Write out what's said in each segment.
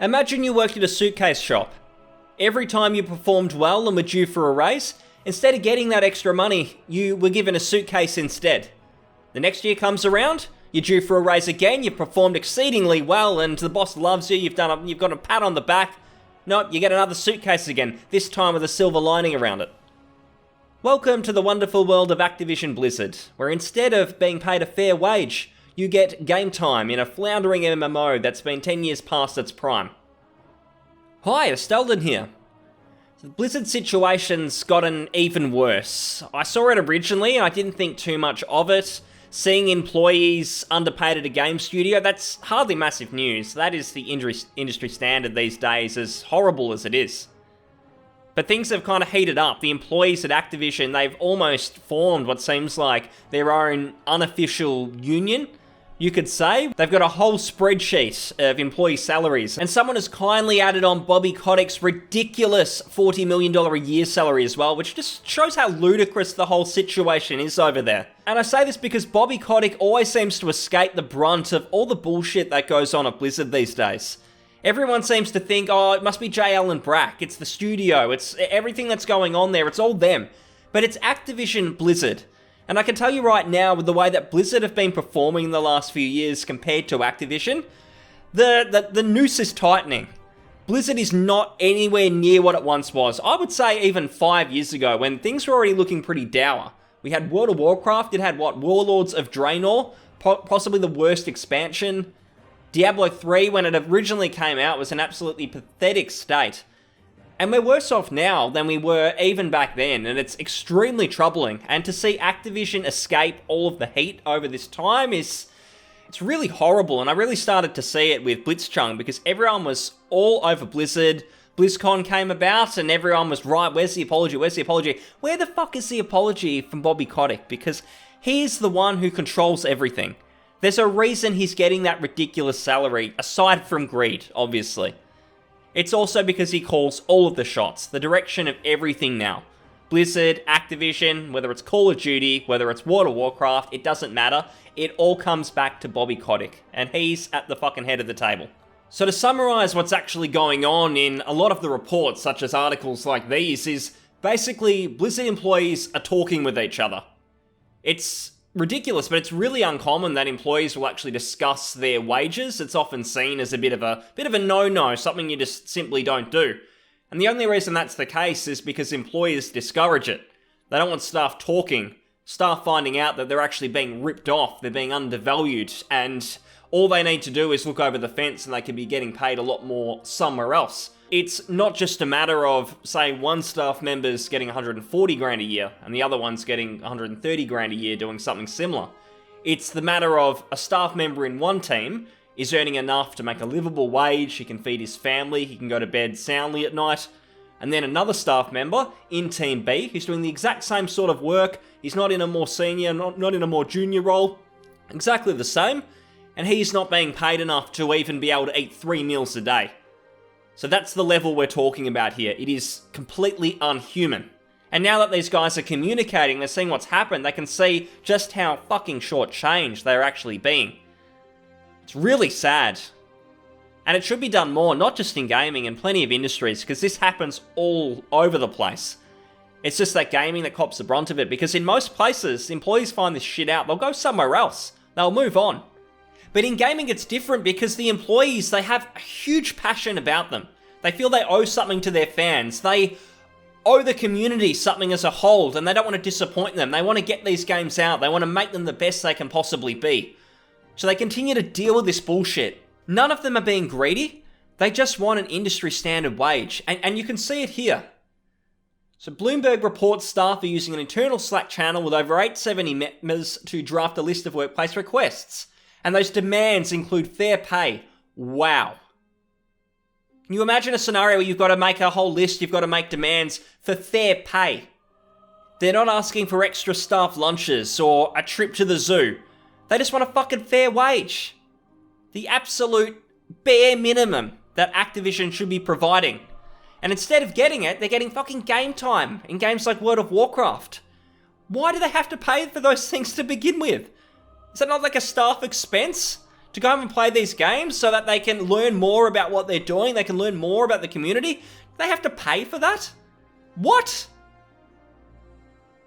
Imagine you worked at a suitcase shop. Every time you performed well and were due for a raise, instead of getting that extra money, you were given a suitcase instead. The next year comes around, you're due for a raise again, you've performed exceedingly well and the boss loves you, you've got a pat on the back. Nope, you get another suitcase again, this time with a silver lining around it. Welcome to the wonderful world of Activision Blizzard, where instead of being paid a fair wage, you get game time in a floundering MMO that's been 10 years past its prime. Hi, Estelden here. The Blizzard situation's gotten even worse. I saw it originally and I didn't think too much of it. Seeing employees underpaid at a game studio, that's hardly massive news. That is the industry standard these days, as horrible as it is. But things have kind of heated up. The employees at Activision, they've almost formed what seems like their own unofficial union, you could say. They've got a whole spreadsheet of employee salaries, and someone has kindly added on Bobby Kotick's ridiculous $40 million a year salary as well, which just shows how ludicrous the whole situation is over there. And I say this because Bobby Kotick always seems to escape the brunt of all the bullshit that goes on at Blizzard these days. Everyone seems to think, oh, it must be J. Allen Brack, it's the studio, it's everything that's going on there, it's all them. But it's Activision Blizzard. And I can tell you right now, with the way that Blizzard have been performing in the last few years compared to Activision, the noose is tightening. Blizzard is not anywhere near what it once was. I would say even 5 years ago, when things were already looking pretty dour. We had World of Warcraft, it had Warlords of Draenor, possibly the worst expansion. Diablo 3, when it originally came out, was an absolutely pathetic state. And we're worse off now than we were even back then, and it's extremely troubling. And to see Activision escape all of the heat over this time it's really horrible. And I really started to see it with Blitzchung, because everyone was all over Blizzard. BlizzCon came about, and everyone was, right, where's the apology, where's the apology? Where the fuck is the apology from Bobby Kotick? Because he's the one who controls everything. There's a reason he's getting that ridiculous salary, aside from greed, obviously. It's also because he calls all of the shots, the direction of everything now. Blizzard, Activision, whether it's Call of Duty, whether it's World of Warcraft, it doesn't matter. It all comes back to Bobby Kotick, and he's at the fucking head of the table. So to summarize what's actually going on in a lot of the reports, such as articles like these, is basically Blizzard employees are talking with each other. It's ridiculous, but it's really uncommon that employees will actually discuss their wages. It's often seen as a bit of a no-no, something you just simply don't do. And the only reason that's the case is because employers discourage it. They don't want staff talking, staff finding out that they're actually being ripped off, they're being undervalued, and all they need to do is look over the fence and they could be getting paid a lot more somewhere else. It's not just a matter of, say, one staff member's getting 140 grand a year and the other one's getting 130 grand a year doing something similar. It's the matter of a staff member in one team is earning enough to make a livable wage, he can feed his family, he can go to bed soundly at night, and then another staff member in Team B who's doing the exact same sort of work, he's not in a more senior, not in a more junior role, exactly the same, and he's not being paid enough to even be able to eat 3 meals a day. So that's the level we're talking about here. It is completely unhuman. And now that these guys are communicating, they're seeing what's happened, they can see just how fucking short-changed they're actually being. It's really sad. And it should be done more, not just in gaming, in plenty of industries, because this happens all over the place. It's just that gaming that cops the brunt of it, because in most places, employees find this shit out, they'll go somewhere else. They'll move on. But in gaming, it's different because the employees, they have a huge passion about them. They feel they owe something to their fans. They owe the community something as a whole, and they don't want to disappoint them. They want to get these games out. They want to make them the best they can possibly be. So they continue to deal with this bullshit. None of them are being greedy. They just want an industry standard wage. And you can see it here. So Bloomberg reports staff are using an internal Slack channel with over 870 members to draft a list of workplace requests. And those demands include fair pay. Wow. Can you imagine a scenario where you've got to make a whole list, you've got to make demands for fair pay? They're not asking for extra staff lunches or a trip to the zoo. They just want a fucking fair wage. The absolute bare minimum that Activision should be providing. And instead of getting it, they're getting fucking game time in games like World of Warcraft. Why do they have to pay for those things to begin with? Is that not like a staff expense? to go and play these games so that they can learn more about what they're doing, they can learn more about the community? They have to pay for that? What?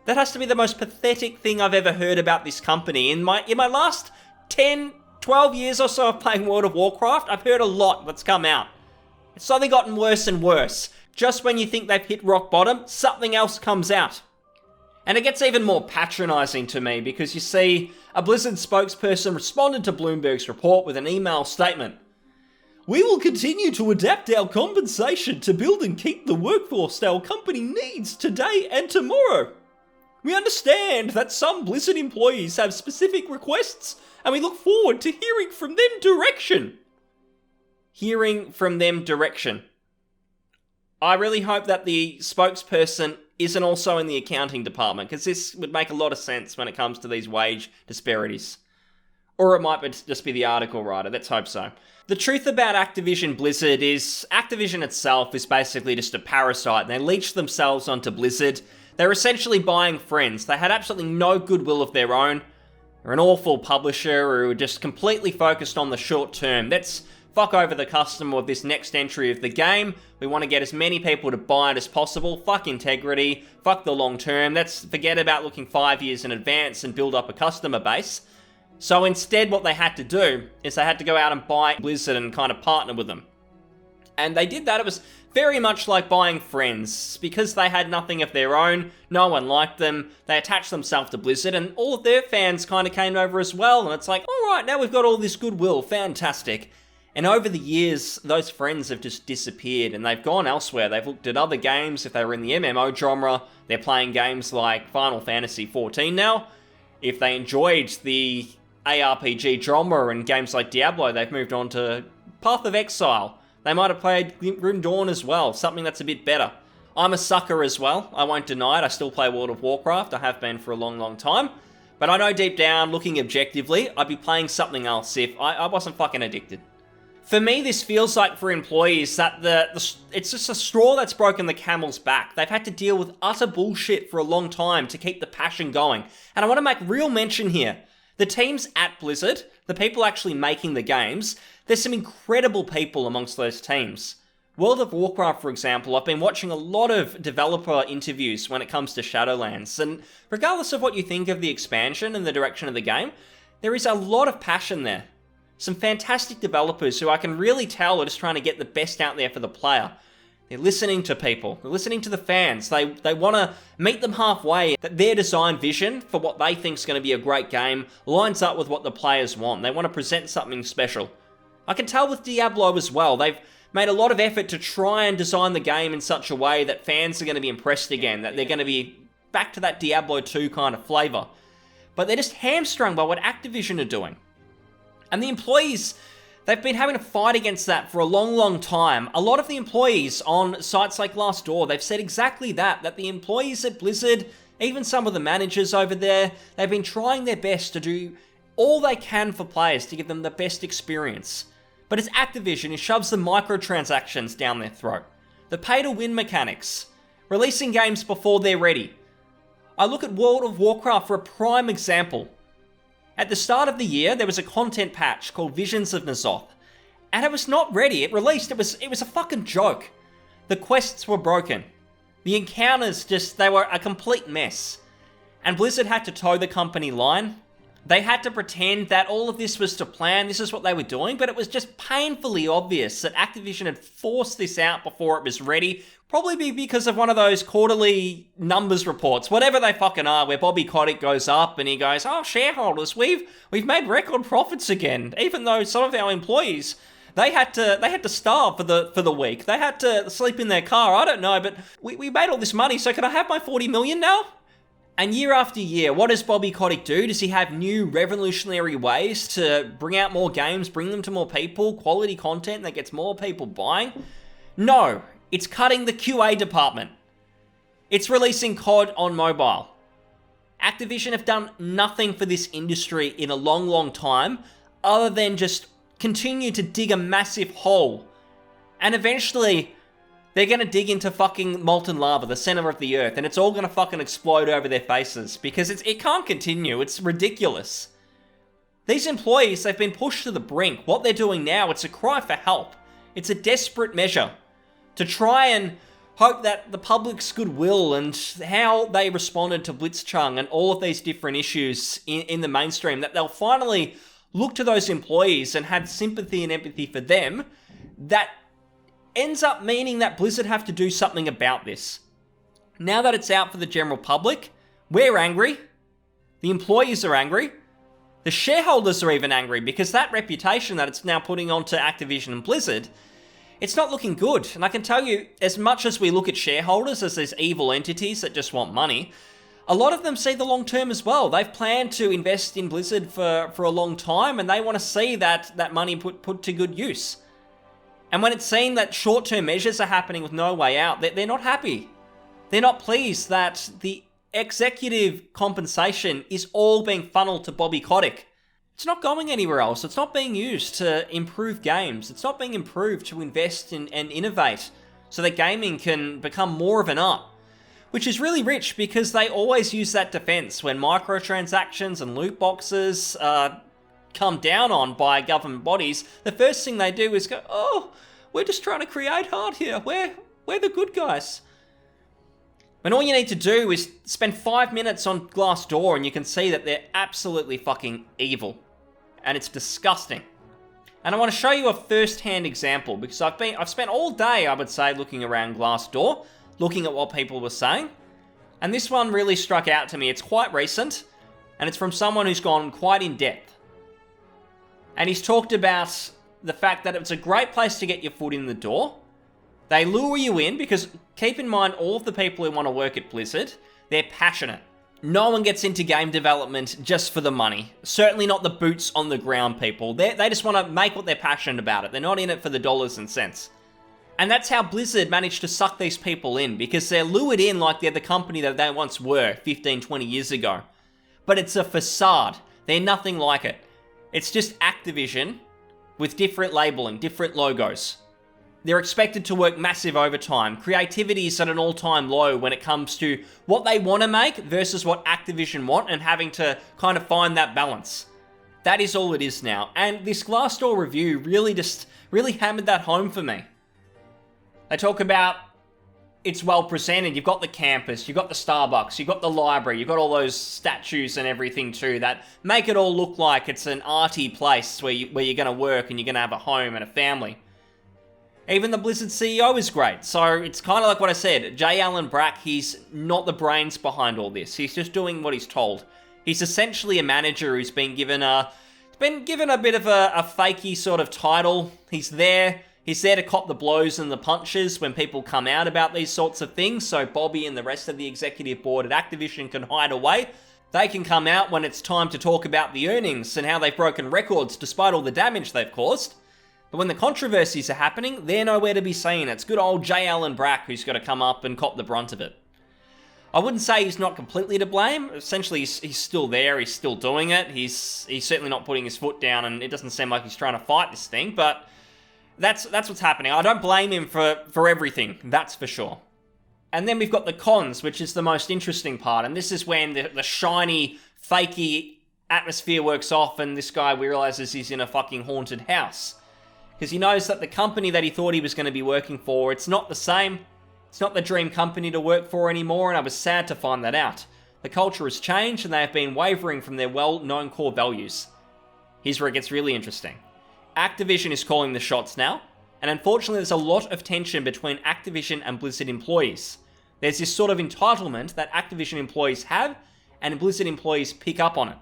That has to be the most pathetic thing I've ever heard about this company. In my last 10, 12 years or so of playing World of Warcraft, I've heard a lot that's come out. It's slowly gotten worse and worse. Just when you think they've hit rock bottom, something else comes out. And it gets even more patronising to me because you see, a Blizzard spokesperson responded to Bloomberg's report with an email statement. We will continue to adapt our compensation to build and keep the workforce our company needs today and tomorrow. We understand that some Blizzard employees have specific requests and we look forward to hearing from them direction. Hearing from them direction. I really hope that the spokesperson isn't also in the accounting department, because this would make a lot of sense when it comes to these wage disparities. Or it might just be the article writer, let's hope so. The truth about Activision Blizzard is Activision itself is basically just a parasite. They leached themselves onto Blizzard. They're essentially buying friends. They had absolutely no goodwill of their own. They're an awful publisher who are just completely focused on the short term. Let's fuck over the customer with this next entry of the game. We want to get as many people to buy it as possible. Fuck integrity. Fuck the long term. Let's forget about looking 5 years in advance and build up a customer base. So instead what they had to do is they had to go out and buy Blizzard and kind of partner with them. And they did that. It was very much like buying friends. Because they had nothing of their own, no one liked them, they attached themselves to Blizzard and all of their fans kind of came over as well. And it's like, alright, now we've got all this goodwill, fantastic. And over the years, those friends have just disappeared and they've gone elsewhere. They've looked at other games. If they were in the MMO genre, they're playing games like Final Fantasy XIV now. If they enjoyed the ARPG genre and games like Diablo, they've moved on to Path of Exile. They might have played Grim Dawn as well, something that's a bit better. I'm a sucker as well, I won't deny it. I still play World of Warcraft, I have been for a long, long time. But I know deep down, looking objectively, I'd be playing something else if I wasn't fucking addicted. For me, this feels like for employees that it's just a straw that's broken the camel's back. They've had to deal with utter bullshit for a long time to keep the passion going. And I want to make real mention here. The teams at Blizzard, the people actually making the games, there's some incredible people amongst those teams. World of Warcraft, for example, I've been watching a lot of developer interviews when it comes to Shadowlands, and regardless of what you think of the expansion and the direction of the game, there is a lot of passion there. Some fantastic developers who I can really tell are just trying to get the best out there for the player. They're listening to people. They're listening to the fans. They want to meet them halfway. That their design vision for what they think is going to be a great game lines up with what the players want. They want to present something special. I can tell with Diablo as well. They've made a lot of effort to try and design the game in such a way that fans are going to be impressed again. That they're going to be back to that Diablo 2 kind of flavour. But they're just hamstrung by what Activision are doing. And the employees, they've been having to fight against that for a long, long time. A lot of the employees on sites like Glassdoor, they've said exactly that the employees at Blizzard, even some of the managers over there, they've been trying their best to do all they can for players to give them the best experience. But it's Activision who shoves the microtransactions down their throat. The pay-to-win mechanics. Releasing games before they're ready. I look at World of Warcraft for a prime example. At the start of the year, there was a content patch called Visions of N'Zoth, and it was not ready. It released, it was a fucking joke. The quests were broken. The encounters they were a complete mess. And Blizzard had to toe the company line. They had to pretend that all of this was to plan, this is what they were doing, but it was just painfully obvious that Activision had forced this out before it was ready, probably because of one of those quarterly numbers reports, whatever they fucking are, where Bobby Kotick goes up and he goes, oh, shareholders, we've made record profits again, even though some of our employees, they had to starve for the week. They had to sleep in their car, I don't know, but we made all this money, so can I have my 40 million now? And year after year, what does Bobby Kotick do? Does he have new revolutionary ways to bring out more games, bring them to more people, quality content that gets more people buying? No, it's cutting the QA department. It's releasing COD on mobile. Activision have done nothing for this industry in a long, long time, other than just continue to dig a massive hole. And eventually, they're going to dig into fucking molten lava, the center of the earth, and it's all going to fucking explode over their faces, because it can't continue. It's ridiculous. These employees, they've been pushed to the brink. What they're doing now, it's a cry for help. It's a desperate measure to try and hope that the public's goodwill and how they responded to Blitzchung and all of these different issues in the mainstream, that they'll finally look to those employees and have sympathy and empathy for them. That ends up meaning that Blizzard have to do something about this. Now that it's out for the general public, we're angry. The employees are angry. The shareholders are even angry because that reputation that it's now putting onto Activision and Blizzard, it's not looking good. And I can tell you, as much as we look at shareholders as these evil entities that just want money, a lot of them see the long term as well. They've planned to invest in Blizzard for a long time, and they want to see that money put to good use. And when it's seen that short-term measures are happening with no way out, they're not happy. They're not pleased that the executive compensation is all being funneled to Bobby Kotick. It's not going anywhere else. It's not being used to improve games. It's not being improved to invest in and innovate so that gaming can become more of an art. Which is really rich because they always use that defense when microtransactions and loot boxes come down on by government bodies. The first thing they do is go, oh, we're just trying to create art here. We're the good guys. When all you need to do is spend 5 minutes on Glassdoor and you can see that they're absolutely fucking evil. And it's disgusting. And I want to show you a first-hand example because I've spent all day, I would say, looking around Glassdoor, looking at what people were saying. And this one really struck out to me. It's quite recent, and it's from someone who's gone quite in depth. And he's talked about the fact that it's a great place to get your foot in the door. They lure you in because, keep in mind, all of the people who want to work at Blizzard, they're passionate. No one gets into game development just for the money. Certainly not the boots on the ground people. They just want to make what they're passionate about it. They're not in it for the dollars and cents. And that's how Blizzard managed to suck these people in, because they're lured in like they're the company that they once were 15, 20 years ago. But it's a facade. They're nothing like it. It's just Activision with different labeling, different logos. They're expected to work massive overtime. Creativity is at an all-time low when it comes to what they want to make versus what Activision want, and having to kind of find that balance. That is all it is now. And this Glassdoor review really hammered that home for me. They talk about it's well presented. You've got the campus, you've got the Starbucks, you've got the library, you've got all those statues and everything too that make it all look like it's an arty place where you're going to work and you're going to have a home and a family. Even the Blizzard CEO is great. So it's kind of like what I said. J. Allen Brack, he's not the brains behind all this. He's just doing what he's told. He's essentially a manager who's been given a bit of a fakey sort of title. He's there to cop the blows and the punches when people come out about these sorts of things, so Bobby and the rest of the executive board at Activision can hide away. They can come out when it's time to talk about the earnings and how they've broken records despite all the damage they've caused. But when the controversies are happening, they're nowhere to be seen. It's good old J. Allen Brack who's got to come up and cop the brunt of it. I wouldn't say he's not completely to blame. Essentially, he's still there, he's still doing it. He's certainly not putting his foot down, and it doesn't seem like he's trying to fight this thing, but That's what's happening. I don't blame him for everything, that's for sure. And then we've got the cons, which is the most interesting part, and this is when the shiny, fakey atmosphere works off and this guy realizes he's in a fucking haunted house. Because he knows that the company that he thought he was going to be working for, it's not the same. It's not the dream company to work for anymore, and I was sad to find that out. The culture has changed, and they have been wavering from their well-known core values. Here's where it gets really interesting. Activision is calling the shots now, and unfortunately there's a lot of tension between Activision and Blizzard employees. There's this sort of entitlement that Activision employees have, and Blizzard employees pick up on it.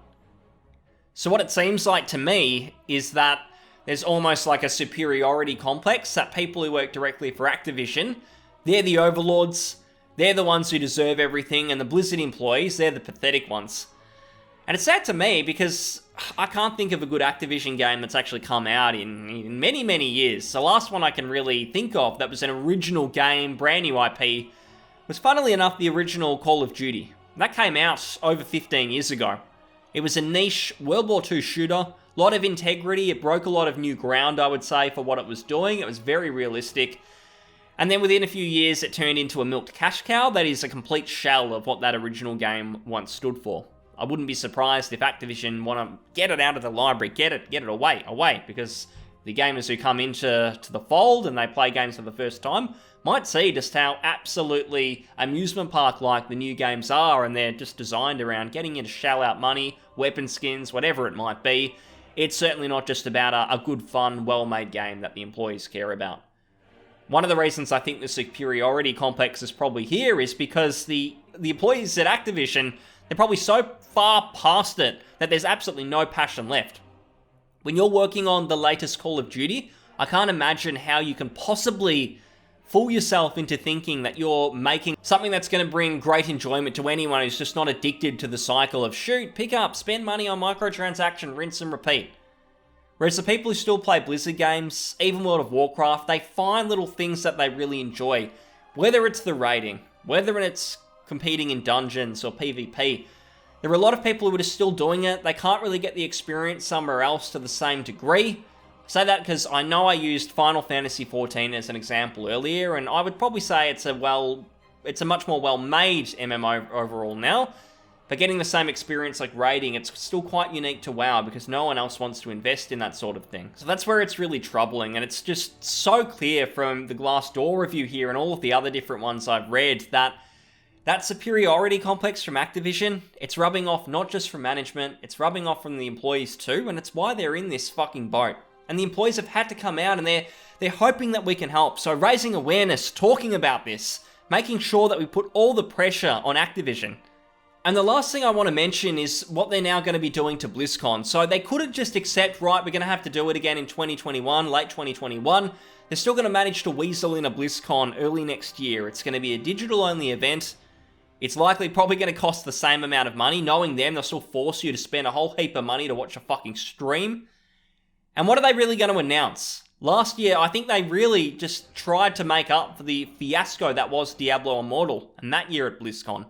So what it seems like to me is that there's almost like a superiority complex, that people who work directly for Activision, they're the overlords, they're the ones who deserve everything, and the Blizzard employees, they're the pathetic ones. And it's sad to me because I can't think of a good Activision game that's actually come out in many, many years. The last one I can really think of that was an original game, brand new IP, was funnily enough the original Call of Duty. That came out over 15 years ago. It was a niche World War II shooter, a lot of integrity, it broke a lot of new ground, I would say, for what it was doing. It was very realistic. And then within a few years, it turned into a milked cash cow that is a complete shell of what that original game once stood for. I wouldn't be surprised if Activision want to get it out of the library, get it away, because the gamers who come into the fold and they play games for the first time might see just how absolutely amusement park-like the new games are, and they're just designed around getting you to shell out money, weapon skins, whatever it might be. It's certainly not just about a good, fun, well-made game that the employees care about. One of the reasons I think the superiority complex is probably here is because the employees at Activision, they're probably so far past it that there's absolutely no passion left. When you're working on the latest Call of Duty, I can't imagine how you can possibly fool yourself into thinking that you're making something that's going to bring great enjoyment to anyone who's just not addicted to the cycle of shoot, pick up, spend money on microtransaction, rinse and repeat. Whereas the people who still play Blizzard games, even World of Warcraft, they find little things that they really enjoy. Whether it's the raiding, whether it's competing in dungeons or PvP, there are a lot of people who are still doing it. They can't really get the experience somewhere else to the same degree. I say that because I know I used Final Fantasy XIV as an example earlier, and I would probably say it's a much more well-made MMO overall now. But getting the same experience like raiding, it's still quite unique to WoW because no one else wants to invest in that sort of thing. So that's where it's really troubling, and it's just so clear from the Glassdoor review here and all of the other different ones I've read that superiority complex from Activision, it's rubbing off not just from management, it's rubbing off from the employees too, and it's why they're in this fucking boat. And the employees have had to come out and they're hoping that we can help. So raising awareness, talking about this, making sure that we put all the pressure on Activision. And the last thing I want to mention is what they're now going to be doing to BlizzCon. So they couldn't just accept, right, we're going to have to do it again in 2021, late 2021. They're still going to manage to weasel in a BlizzCon early next year. It's going to be a digital-only event. It's likely probably going to cost the same amount of money. Knowing them, they'll still force you to spend a whole heap of money to watch a fucking stream. And what are they really going to announce? Last year, I think they really just tried to make up for the fiasco that was Diablo Immortal, and that year at BlizzCon.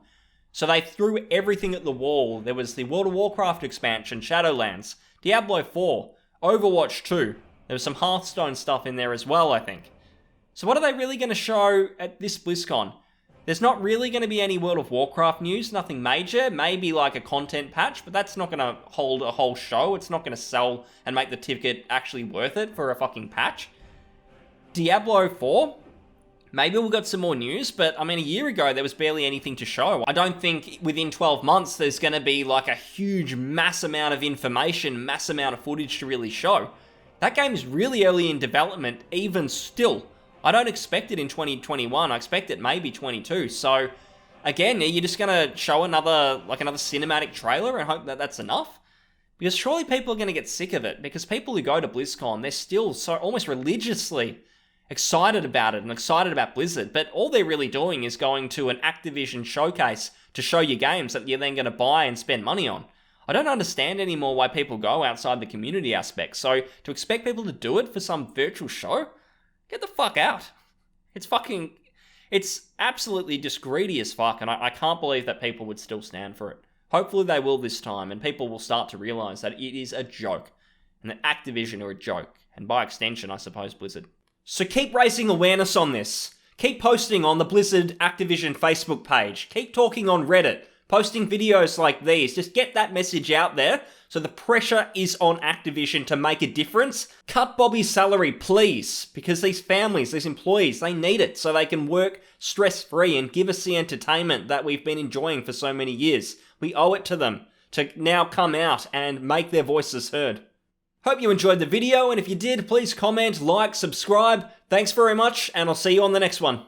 So they threw everything at the wall. There was the World of Warcraft expansion, Shadowlands, Diablo 4, Overwatch 2. There was some Hearthstone stuff in there as well, I think. So what are they really going to show at this BlizzCon? There's not really going to be any World of Warcraft news, nothing major, maybe like a content patch, but that's not going to hold a whole show. It's not going to sell and make the ticket actually worth it for a fucking patch. Diablo 4, maybe we'll get some more news, but I mean, a year ago, there was barely anything to show. I don't think within 12 months, there's going to be like a huge mass amount of information, mass amount of footage to really show. That game is really early in development, even still. I don't expect it in 2021, I expect it maybe 22, so again, you're just gonna show another cinematic trailer and hope that that's enough? Because surely people are gonna get sick of it, because people who go to BlizzCon, they're still so almost religiously excited about it and excited about Blizzard, but all they're really doing is going to an Activision showcase to show you games that you're then gonna buy and spend money on. I don't understand anymore why people go outside the community aspect, so to expect people to do it for some virtual show? Get the fuck out. It's absolutely just greedy as fuck, and I can't believe that people would still stand for it. Hopefully they will this time, and people will start to realise that it is a joke, and that Activision are a joke, and by extension, I suppose, Blizzard. So keep raising awareness on this. Keep posting on the Blizzard Activision Facebook page. Keep talking on Reddit. Posting videos like these. Just get that message out there so the pressure is on Activision to make a difference. Cut Bobby's salary, please, because these families, these employees, they need it so they can work stress-free and give us the entertainment that we've been enjoying for so many years. We owe it to them to now come out and make their voices heard. Hope you enjoyed the video, and if you did, please comment, like, subscribe. Thanks very much, and I'll see you on the next one.